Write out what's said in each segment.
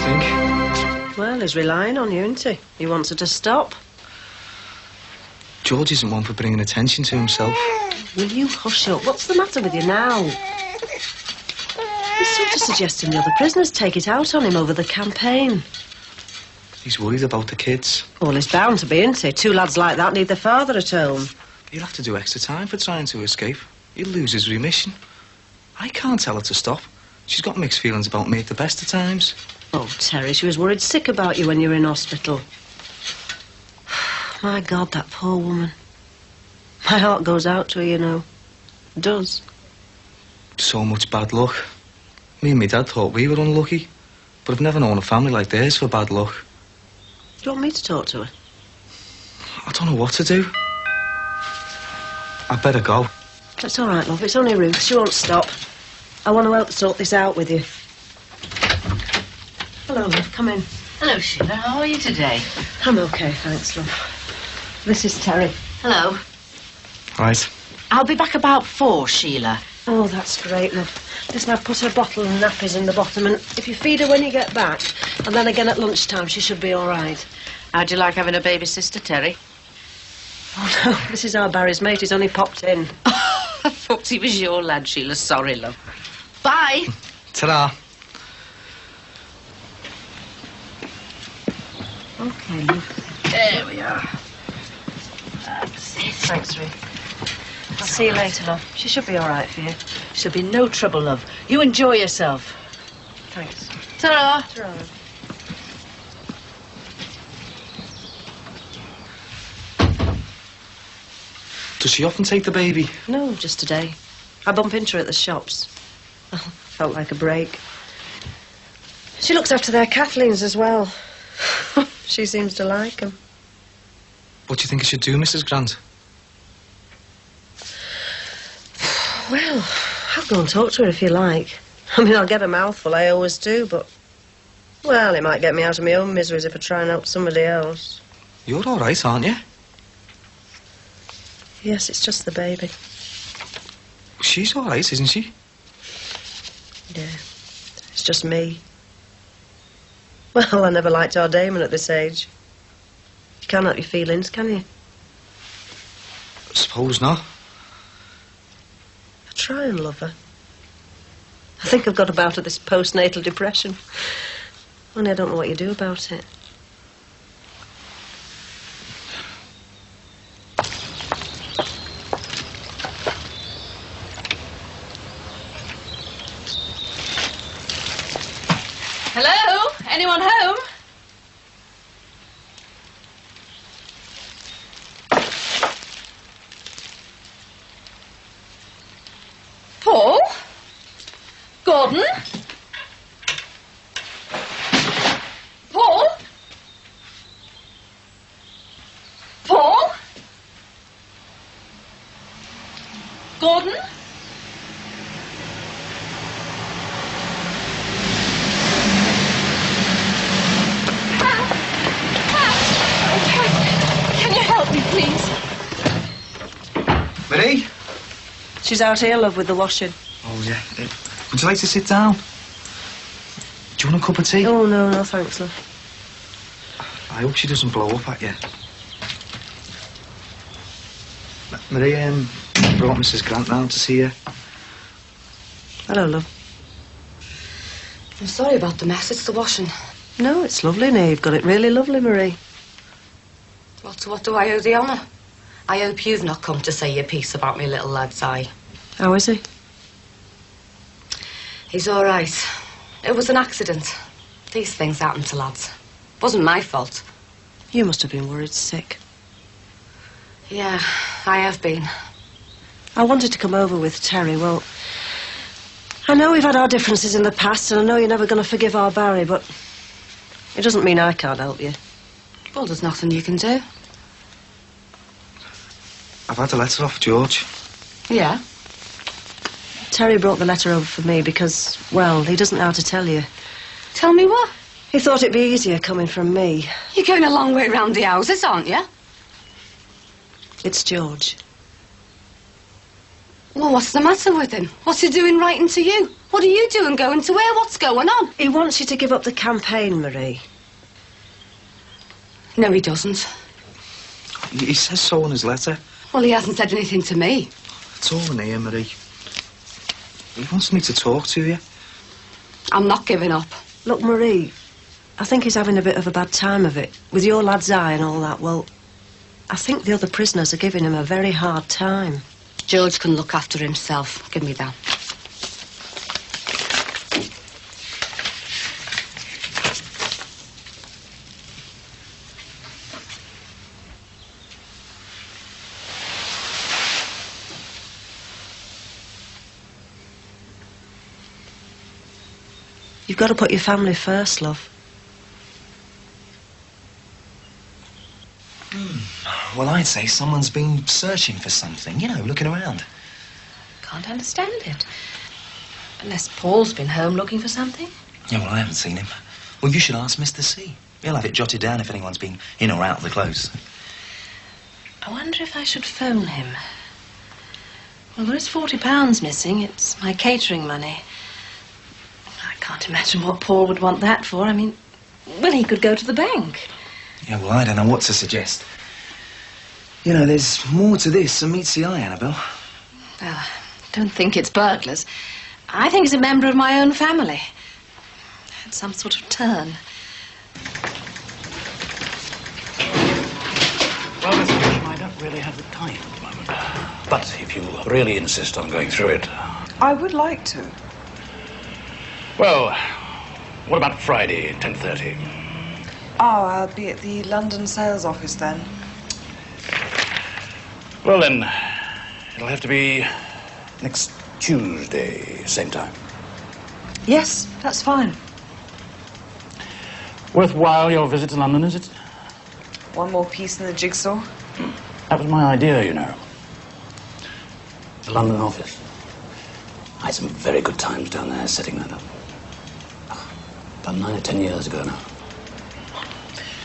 think? Well, he's relying on you, isn't he? He wants her to stop. George isn't one for bringing attention to himself. Will you hush up? What's the matter with you now? He's sort of suggesting the other prisoners take it out on him over the campaign. He's worried about the kids. Well, he's bound to be, isn't he? Two lads like that need their father at home. He'll have to do extra time for trying to escape. He'll lose his remission. I can't tell her to stop. She's got mixed feelings about me at the best of times. Oh, Terry, she was worried sick about you when you were in hospital. My God, that poor woman. My heart goes out to her, you know. It does. So much bad luck. Me and my dad thought we were unlucky, but I've never known a family like theirs for bad luck. Do you want me to talk to her? I don't know what to do. I'd better go. That's all right, love. It's only Ruth. She won't stop. I want to help sort this out with you. Hello, love. Come in. Hello, Sheila. How are you today? I'm okay, thanks, love. This is Terry. Hello. Right. I'll be back about 4, Sheila. Oh, that's great, love. Listen, I've put her bottle and nappies in the bottom, and if you feed her when you get back, and then again at lunchtime, she should be all right. How'd you like having a baby sister, Terry? Oh, no, this is our Barry's mate. He's only popped in. I thought he was your lad, Sheila. Sorry, love. Bye. Ta-ra. Okay, love. There we are. That's it. Thanks, Ruth. I'll see you later, love. She should be all right for you. She'll be no trouble, love. You enjoy yourself. Thanks. Ta-ra. Ta-ra, love. Does she often take the baby? No, just today. I bump into her at the shops. Oh, felt like a break. She looks after their Kathleen's as well. She seems to like them. What do you think I should do, Mrs. Grant? Well, I'll go and talk to her if you like. I mean, I'll get a mouthful, I always do, but... Well, it might get me out of my own miseries if I try and help somebody else. You're all right, aren't you? Yes, it's just the baby. She's all right, isn't she? Yeah, it's just me. Well, I never liked our Damon at this age. You can't help your feelings, can you? Suppose not. I try and love her. I think I've got about this postnatal depression. Only I don't know what you do about it. Hello? Anyone home? Paul? Gordon? Paul? Paul? Gordon? Can you help me, please? Marie? She's out here, love, with the washing. Oh, yeah. Would you like to sit down? Do you want a cup of tea? Oh, no, no, thanks, love. I hope she doesn't blow up at you. Marie, brought Mrs. Grant round to see you. Hello, love. I'm sorry about the mess. It's the washing. No, it's lovely now. You've got it really lovely, Marie. Well, to what do I owe the honour? I hope you've not come to say your piece about me little lad's eye. How is he? He's all right. It was an accident. These things happen to lads. Wasn't my fault. You must have been worried sick. Yeah, I have been. I wanted to come over with Terry. Well, I know we've had our differences in the past, and I know you're never going to forgive our Barry, but it doesn't mean I can't help you. Well, there's nothing you can do. I've had a letter off George. Yeah? Terry brought the letter over for me because, well, he doesn't know how to tell you. Tell me what? He thought it'd be easier coming from me. You're going a long way round the houses, aren't you? It's George. Well, what's the matter with him? What's he doing writing to you? What are you doing going to where? What's going on? He wants you to give up the campaign, Marie. No, he doesn't. He says so in his letter. Well, he hasn't said anything to me. It's all in here, Marie. He wants me to talk to you. I'm not giving up. Look, Marie, I think he's having a bit of a bad time of it. With your lad's eye and all that, well, I think the other prisoners are giving him a very hard time. George can look after himself. Give me that. You've got to put your family first, love. Well, I'd say someone's been searching for something, you know, looking around. Can't understand it. Unless Paul's been home looking for something. Yeah, well, I haven't seen him. Well, you should ask Mr. C. He'll have it jotted down if anyone's been in or out of the close. I wonder if I should phone him. Well, there is £40 missing. It's my catering money. I can't imagine what Paul would want that for. I mean, well, he could go to the bank. Yeah, well, I don't know what to suggest. You know, there's more to this than meets the eye, Annabelle. Well, I don't think it's burglars. I think it's a member of my own family. Had some sort of turn. Well, Miss Havisham, I don't really have the time at the moment. But if you really insist on going through it... I would like to. Well, what about Friday, 10:30? Oh, I'll be at the London sales office then. Well, then, it'll have to be next Tuesday, same time. Yes, that's fine. Worthwhile, your visit to London, is it? One more piece in the jigsaw. That was my idea, you know. The London office. I had some very good times down there setting that up. About 9 or 10 years ago now.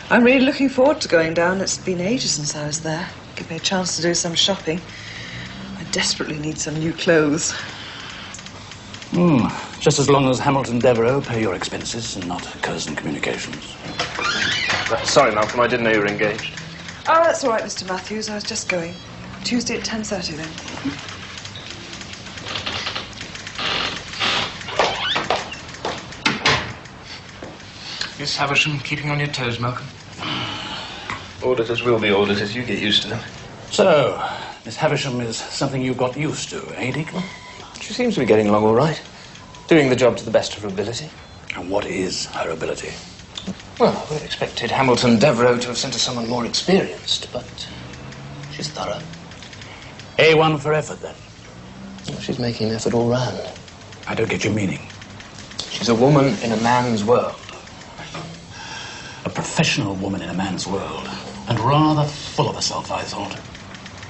I'm really looking forward to going down. It's been ages since I was there. Give me a chance to do some shopping. I desperately need some new clothes. Just as long as Hamilton Devereux pay your expenses and not Curzon Communications. Sorry, Malcolm, I didn't know you were engaged. Oh, that's all right, Mr. Matthews. I was just going. Tuesday at 10:30 then. Miss Havisham, keeping on your toes, Malcolm. Auditors will be auditors. You get used to them. So, Miss Havisham is something you got used to, eh, Deacon? She seems to be getting along all right. Doing the job to the best of her ability. And what is her ability? Well, we'd expected Hamilton Devereux to have sent us someone more experienced, but she's thorough. A1 for effort, then. Well, she's making an effort all round. I don't get your meaning. She's a woman in a man's world. A professional woman in a man's world. And rather full of herself, I thought.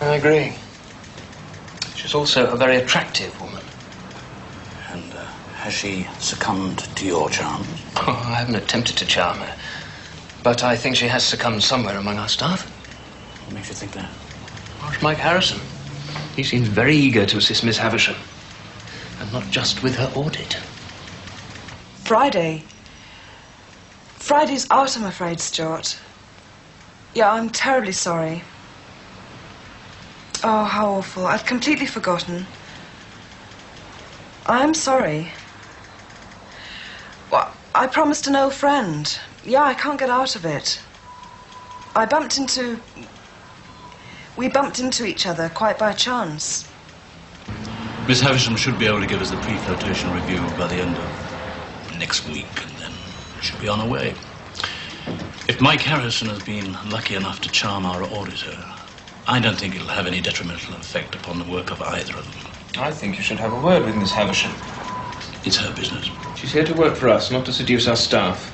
I agree. She's also a very attractive woman. And has she succumbed to your charms? Oh, I haven't attempted to charm her. But I think she has succumbed somewhere among our staff. What makes you think that? Well, it's Mike Harrison. He seems very eager to assist Miss Havisham. And not just with her audit. Friday. Friday's out, I'm afraid, Stuart. Yeah, I'm terribly sorry. Oh, how awful. I'd completely forgotten. I'm sorry. Well, I promised an old friend. Yeah, I can't get out of it. We bumped into each other quite by chance. Miss Havisham should be able to give us the pre-flotation review by the end of next week, and then she'll be on her way. If Mike Harrison has been lucky enough to charm our auditor, I don't think it'll have any detrimental effect upon the work of either of them. I think you should have a word with Miss Havisham. It's her business. She's here to work for us, not to seduce our staff.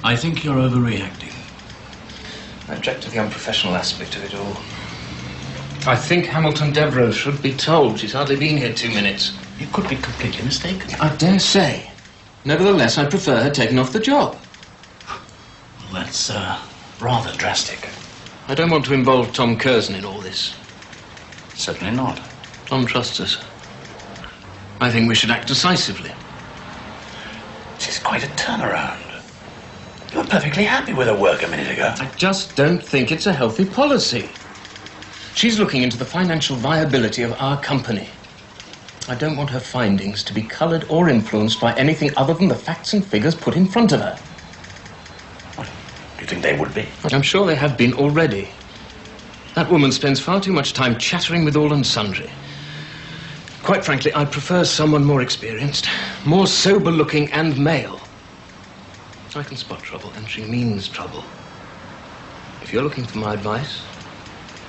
I think you're overreacting. I object to the unprofessional aspect of it all. I think Hamilton Devereux should be told. She's hardly been here 2 minutes. You could be completely mistaken. I dare say. Nevertheless, I prefer her taken off the job. Well, that's rather drastic. I don't want to involve Tom Curzon in all this. Certainly not. Tom trusts us. I think we should act decisively. This is quite a turnaround. You were perfectly happy with her work a minute ago. I just don't think it's a healthy policy. She's looking into the financial viability of our company. I don't want her findings to be coloured or influenced by anything other than the facts and figures put in front of her. What do you think they would be? I'm sure they have been already. That woman spends far too much time chattering with all and sundry. Quite frankly, I prefer someone more experienced, more sober-looking and male. I can spot trouble, and she means trouble. If you're looking for my advice,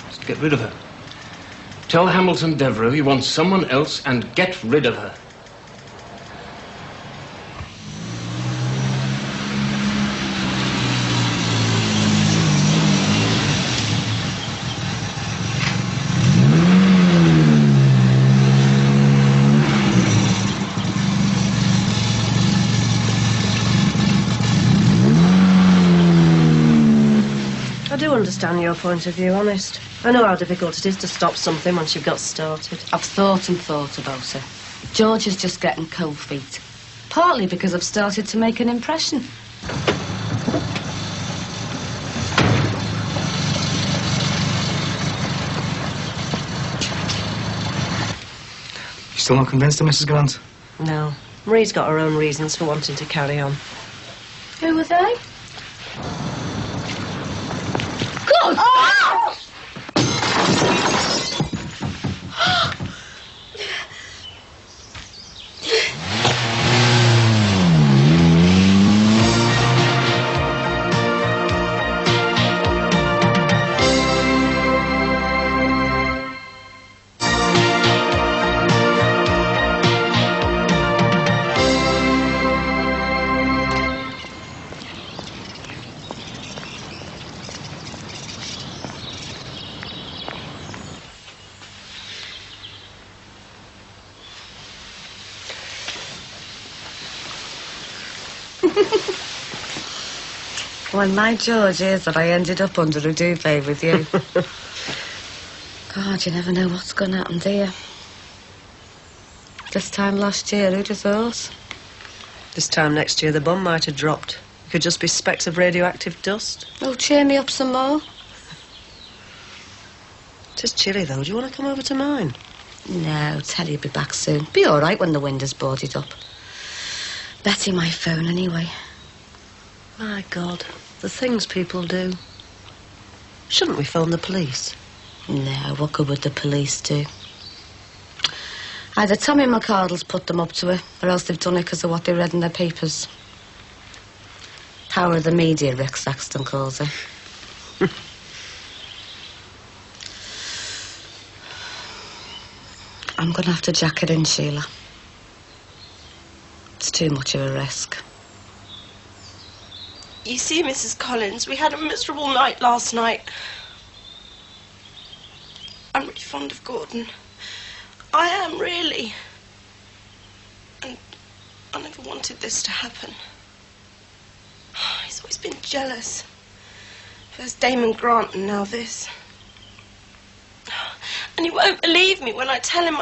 it's to get rid of her. Tell Hamilton Devereux you want someone else and get rid of her. I do understand your point of view, honest. I know how difficult it is to stop something once you've got started. I've thought and thought about it. George is just getting cold feet. Partly because I've started to make an impression. You still not convinced her, Mrs. Grant? No. Marie's got her own reasons for wanting to carry on. Who were they? God! Oh! When my George hears that I ended up under a duvet with you. God, you never know what's going to happen, do you? This time last year, who'd have thought? This time next year, the bomb might have dropped. It could just be specks of radioactive dust. Oh, cheer me up some more. It is chilly, though. Do you want to come over to mine? No, Teddy'll be back soon. Be all right when the wind is boarded up. Betty might phone anyway. My God, the things people do. Shouldn't we phone the police? No, what good would the police do? Either Tommy McCardle's put them up to it, or else they've done it because of what they read in their papers. Power of the media, Rick Saxton calls it. I'm going to have to jack it in, Sheila. It's too much of a risk. You see, Mrs. Collins, we had a miserable night last night. I'm really fond of Gordon. I am, really. And I never wanted this to happen. He's always been jealous. First Damon Grant and now this. And he won't believe me when I tell him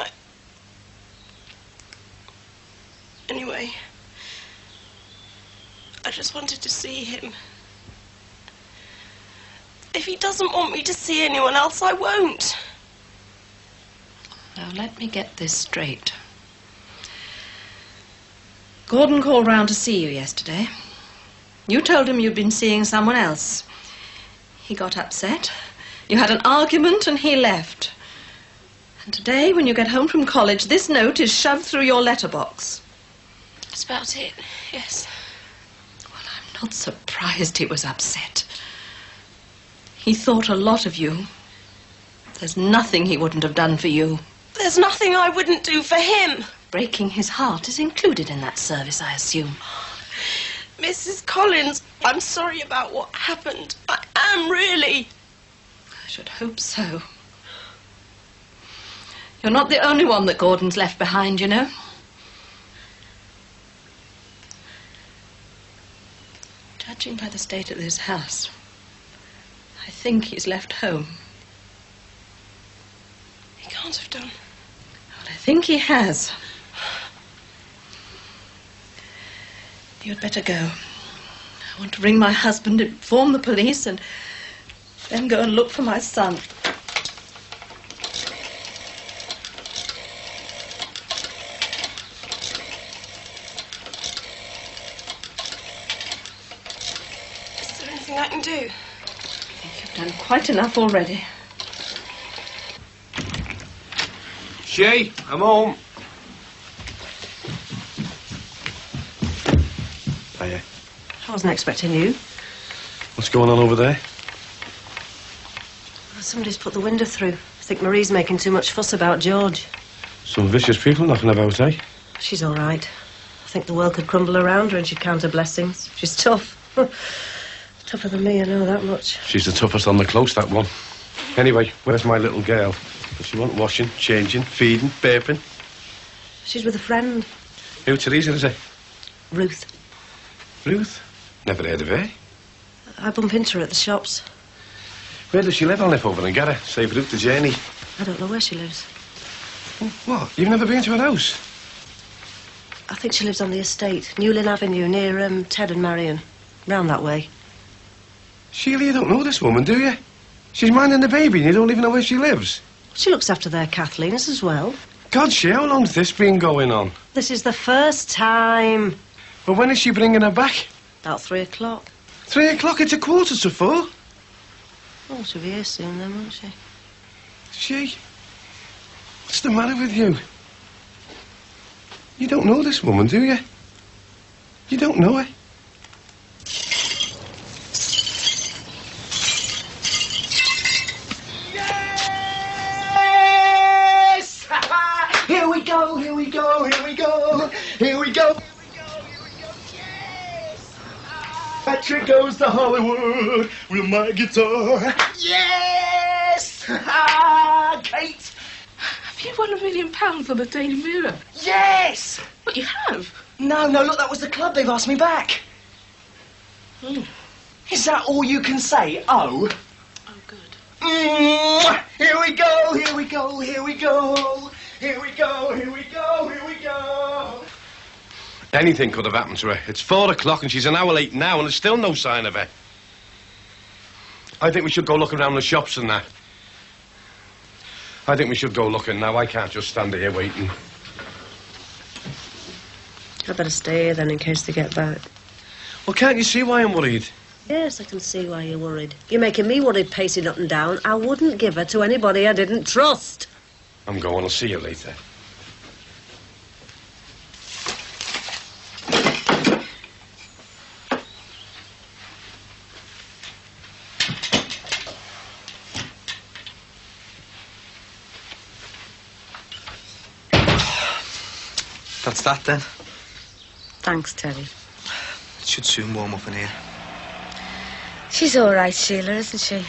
Anyway, I just wanted to see him. If he doesn't want me to see anyone else, I won't. Now, let me get this straight. Gordon called round to see you yesterday. You told him you'd been seeing someone else. He got upset. You had an argument and he left. And today, when you get home from college, this note is shoved through your letterbox. That's about it, yes. Well, I'm not surprised he was upset. He thought a lot of you. There's nothing he wouldn't have done for you. There's nothing I wouldn't do for him. Breaking his heart is included in that service, I assume. Mrs. Collins, I'm sorry about what happened. I am, really. I should hope so. You're not the only one that Gordon's left behind, you know. Judging by the state of this house, I think he's left home. He can't have done. think he has. You'd better go. I want to ring my husband, inform the police, and then go and look for my son. Is there anything I can do? I think you've done quite enough already. Shay, I'm home. Hiya. I wasn't expecting you. What's going on over there? Somebody's put the window through. I think Marie's making too much fuss about George. Some vicious people knocking about, eh? She's all right. I think the world could crumble around her and she'd count her blessings. She's tough. Tougher than me, I know that much. She's the toughest on the close, that one. Anyway, where's my little girl? Does she want washing, changing, feeding, burping? She's with a friend. Who, Teresa, is it? Ruth. Ruth? Never heard of her. I bump into her at the shops. Where does she live? I'll nip over and get her. Save Ruth the journey. I don't know where she lives. What? You've never been to her house? I think she lives on the estate, Newlyn Avenue, near Ted and Marion. Round that way. Sheila, you don't know this woman, do you? She's minding the baby and you don't even know where she lives. She looks after their Kathleen's as well. God, Shay, how long's this been going on? This is the first time. But when is she bringing her back? About 3 o'clock. 3 o'clock? It's 4:45. Oh, she'll be here soon then, won't she? Shay, what's the matter with you? You don't know this woman, do you? You don't know her. Yes! Here we go, here we go, here we go, here we go. Patrick goes to Hollywood with my guitar. Yes! Kate! Have you won £1 million on the Daily Mirror? Yes! What, you have? No, look, that was the club. They've asked me back. Is that all you can say? Oh? Oh, good. Here we go, here we go, here we go. Here we go, here we go, here we go. Anything could have happened to her. It's 4 o'clock and she's an hour late now and there's still no sign of her. I think we should go look around the shops and that. I think we should go looking now. I can't just stand here waiting. I'd better stay here then in case they get back. Well, can't you see why I'm worried? Yes, I can see why you're worried. You're making me worried pacing up and down. I wouldn't give her to anybody I didn't trust. I'm going. I'll see you later. That's that then. Thanks, Terry. It should soon warm up in here. She's all right, Sheila, isn't she?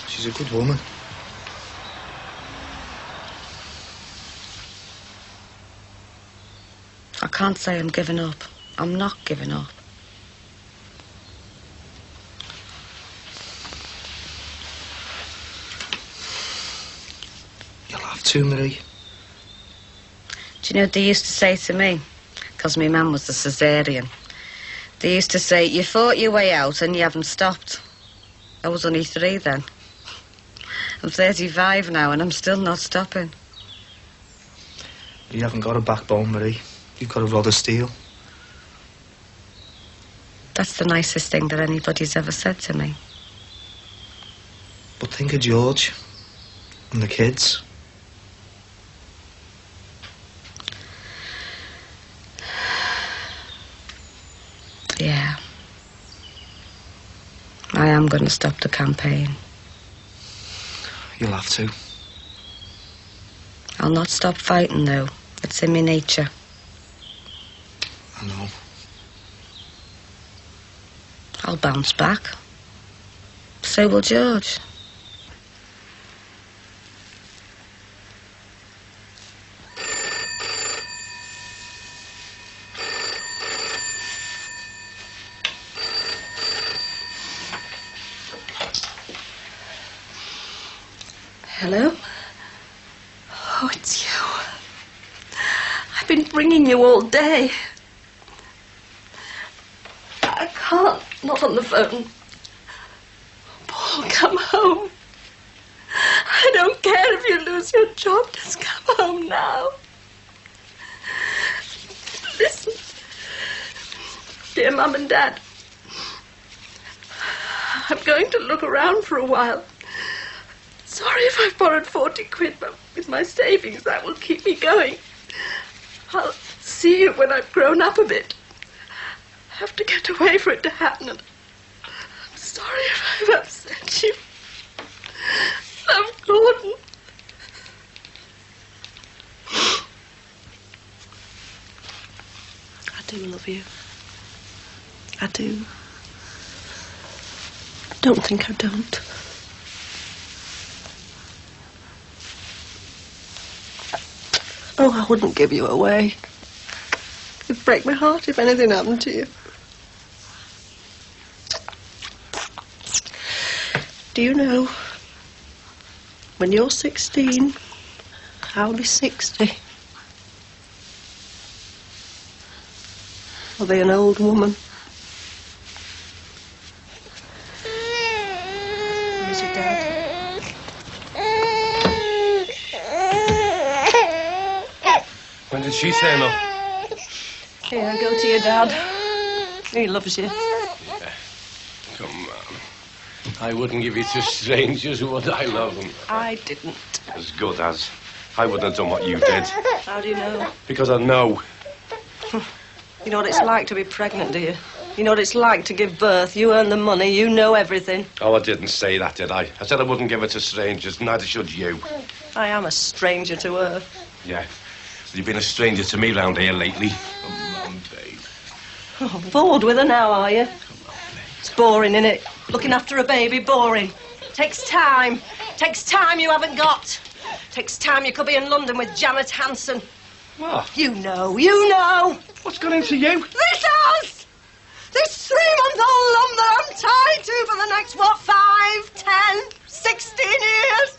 She's a good woman. I can't say I'm giving up. I'm not giving up. You'll have to, Marie. Do you know what they used to say to me? Because my mum was a caesarean. They used to say, you fought your way out and you haven't stopped. I was only 3 then. I'm 35 now and I'm still not stopping. You haven't got a backbone, Marie. You've got a rod of steel. That's the nicest thing that anybody's ever said to me. But think of George and the kids. Yeah. I am going to stop the campaign. You'll have to. I'll not stop fighting, though. It's in my nature. I know. I'll bounce back. So will George. Hello? Oh, it's you. ringing you all day. I can't, not on the phone. Paul, come home. I don't care if you lose your job, just come home now. Listen, dear Mum and Dad, I'm going to look around for a while. Sorry if I've borrowed 40 quid, but with my savings that will keep me going. I'll see you when I've grown up a bit. I have to get away for it to happen. And I'm sorry if I've upset you. Love, Gordon. I do love you. I do. Don't think I don't. Oh, I wouldn't give you away. It'd break my heart if anything happened to you. Do you know, when you're 16, I'll be 60. I'll be an old woman. Where's your dad? When did she turn up? Here, go to your dad. He loves you. Yeah. Come on. I wouldn't give you to strangers, would I, love them? I didn't. As good as. I wouldn't have done what you did. How do you know? Because I know. You know what it's like to be pregnant, do you? You know what it's like to give birth. You earn the money, you know everything. Oh, I didn't say that, did I? I said I wouldn't give it to strangers, neither should you. I am a stranger to her. Yeah. You've been a stranger to me round here lately. Come on, babe. Oh, bored with her now, are you? It's boring, innit? Looking after a baby, boring. Takes time. Takes time you haven't got. Takes time you could be in London with Janet Hanson. What? You know, you know. What's got into you? This house! This 3-month-old lump that I'm tied to for the next, what, 5, 10, 16 years?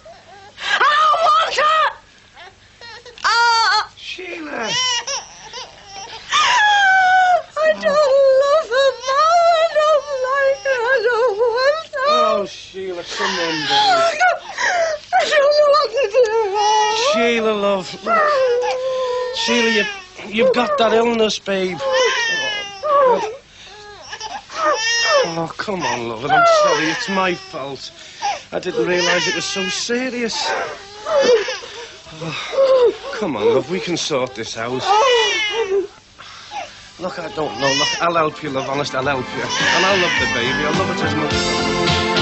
I don't want her! Sheila! I don't love her now. I don't like her. I don't want her. Oh, Sheila, come on, I don't know what to do. Sheila, love. Sheila, you've got that illness, babe. Oh, come on, love. I'm sorry. It's my fault. I didn't realise it was so serious. Oh, come on, love. We can sort this out. Look, I don't know. Look, I'll help you, love. Honest, I'll help you. And I'll love the baby. I'll love it as much as